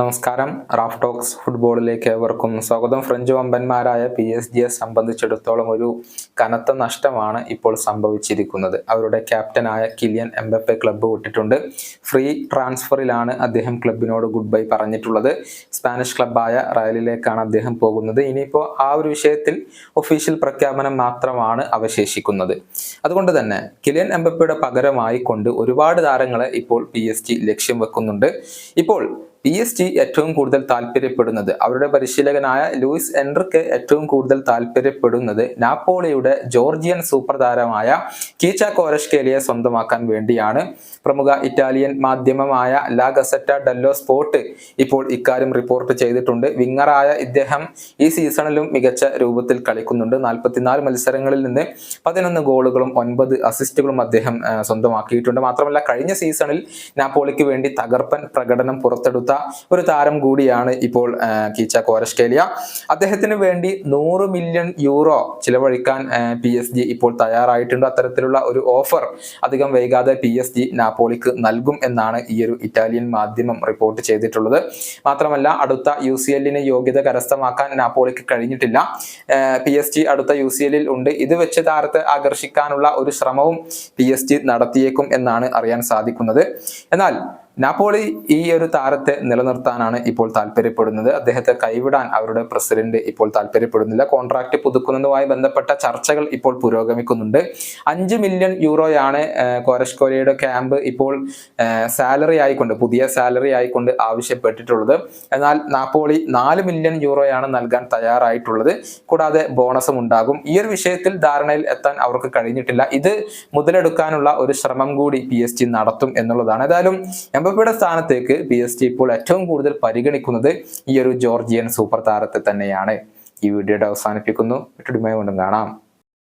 നമസ്കാരം. Raf talks ഫുട്ബോളിലേക്ക് ഏവർക്കും സ്വാഗതം. ഫ്രഞ്ച് വമ്പന്മാരായ PSG സംബന്ധിച്ചിടത്തോളം ഒരു കനത്ത നഷ്ടമാണ് ഇപ്പോൾ സംഭവിച്ചിരിക്കുന്നത്. അവരുടെ ക്യാപ്റ്റനായ കിലിയൻ എംബപ്പെ ക്ലബ്ബ് വിട്ടിട്ടുണ്ട്. ഫ്രീ ട്രാൻസ്ഫറിലാണ് അദ്ദേഹം ക്ലബിനോട് ഗുഡ് ബൈ പറഞ്ഞിട്ടുള്ളത്. സ്പാനിഷ് ക്ലബ്ബായ റയലിലേക്കാണ് അദ്ദേഹം പോകുന്നത്. ഇനിയിപ്പോൾ ആ ഒരു വിഷയത്തിൽ ഒഫീഷ്യൽ പ്രഖ്യാപനം മാത്രമാണ് അവശേഷിക്കുന്നത്. അതുകൊണ്ട് തന്നെ കിലിയൻ എംബപ്പയുടെ പകരമായി കൊണ്ട് ഒരുപാട് താരങ്ങളെ ഇപ്പോൾ PSG ലക്ഷ്യം വെക്കുന്നുണ്ട്. ഇപ്പോൾ PSG ഏറ്റവും കൂടുതൽ താല്പര്യപ്പെടുന്നത്, അവരുടെ പരിശീലകനായ ലൂയിസ് എൻറിക്കെ ഏറ്റവും കൂടുതൽ താല്പര്യപ്പെടുന്നത് നാപ്പോളിയുടെ ജോർജിയൻ സൂപ്പർ താരമായ കീച്ച ക്വാറഷ്കേലിയെ സ്വന്തമാക്കാൻ വേണ്ടിയാണ്. പ്രമുഖ ഇറ്റാലിയൻ മാധ്യമമായ ലാ ഗസറ്റ ഡെല്ലോ സ്പോർട്ട് ഇപ്പോൾ ഇക്കാര്യം റിപ്പോർട്ട് ചെയ്തിട്ടുണ്ട്. വിങ്ങറായ ഇദ്ദേഹം ഈ സീസണിലും മികച്ച രൂപത്തിൽ കളിക്കുന്നുണ്ട്. 44 മത്സരങ്ങളിൽ നിന്ന് 11 ഗോളുകളും 9 അസിസ്റ്റുകളും അദ്ദേഹം സ്വന്തമാക്കിയിട്ടുണ്ട്. മാത്രമല്ല കഴിഞ്ഞ സീസണിൽ നാപ്പോളിക്ക് വേണ്ടി തകർപ്പൻ പ്രകടനം പുറത്തെടുത്ത ഒരു താരം കൂടിയാണ് ഇപ്പോൾ കീച്ച ക്വാറഷ്കേലിയ. അദ്ദേഹത്തിന് വേണ്ടി 100 മില്യൺ യൂറോ ചിലവഴിക്കാൻ PSG ഇപ്പോൾ തയ്യാറായിട്ടുണ്ട്. അത്തരത്തിലുള്ള ഒരു ഓഫർ അധികം വൈകാതെ PSG നാപ്പോളിക്ക് നൽകും എന്നാണ് ഈ ഒരു ഇറ്റാലിയൻ മാധ്യമം റിപ്പോർട്ട് ചെയ്തിട്ടുള്ളത്. മാത്രമല്ല അടുത്ത UCL യോഗ്യത കരസ്ഥമാക്കാൻ നാപ്പോളിക്ക് കഴിഞ്ഞിട്ടില്ല. PSG അടുത്ത UCL ഉണ്ട്. ഇത് വെച്ച് താരത്തെ ആകർഷിക്കാനുള്ള ഒരു ശ്രമവും PSG നടത്തിയേക്കും എന്നാണ് അറിയാൻ സാധിക്കുന്നത്. എന്നാൽ നാപ്പോളി ഈ ഒരു താരത്തെ നിലനിർത്താനാണ് ഇപ്പോൾ താല്പര്യപ്പെടുന്നത്. അദ്ദേഹത്തെ കൈവിടാൻ അവരുടെ പ്രസിഡന്റ് ഇപ്പോൾ താല്പര്യപ്പെടുന്നില്ല. കോൺട്രാക്ട് പുതുക്കുന്നതുമായി ബന്ധപ്പെട്ട ചർച്ചകൾ ഇപ്പോൾ പുരോഗമിക്കുന്നുണ്ട്. 5 മില്യൺ യൂറോയാണ് ക്വാറഷ്കേലിയയുടെ ക്യാമ്പ് ഇപ്പോൾ സാലറി ആയിക്കൊണ്ട്, പുതിയ സാലറി ആയിക്കൊണ്ട് ആവശ്യപ്പെട്ടിട്ടുള്ളത്. എന്നാൽ നാപ്പോളി 4 മില്യൺ യൂറോയാണ് നൽകാൻ തയ്യാറായിട്ടുള്ളത്. കൂടാതെ ബോണസും ഉണ്ടാകും. ഈ ഒരു വിഷയത്തിൽ ധാരണയിൽ എത്താൻ അവർക്ക് കഴിഞ്ഞിട്ടില്ല. ഇത് മുതലെടുക്കാനുള്ള ഒരു ശ്രമം കൂടി PSG നടത്തും എന്നുള്ളതാണ്. ഏതായാലും എംബപ്പയുടെ സ്ഥാനത്തേക്ക് PSG ഇപ്പോൾ ഏറ്റവും കൂടുതൽ പരിഗണിക്കുന്നത് ഈ ഒരു ജോർജിയൻ സൂപ്പർ താരത്തെ തന്നെയാണ്. ഈ വീഡിയോയുടെ അവസാനിപ്പിക്കുന്നു. വീണ്ടും കാണാം.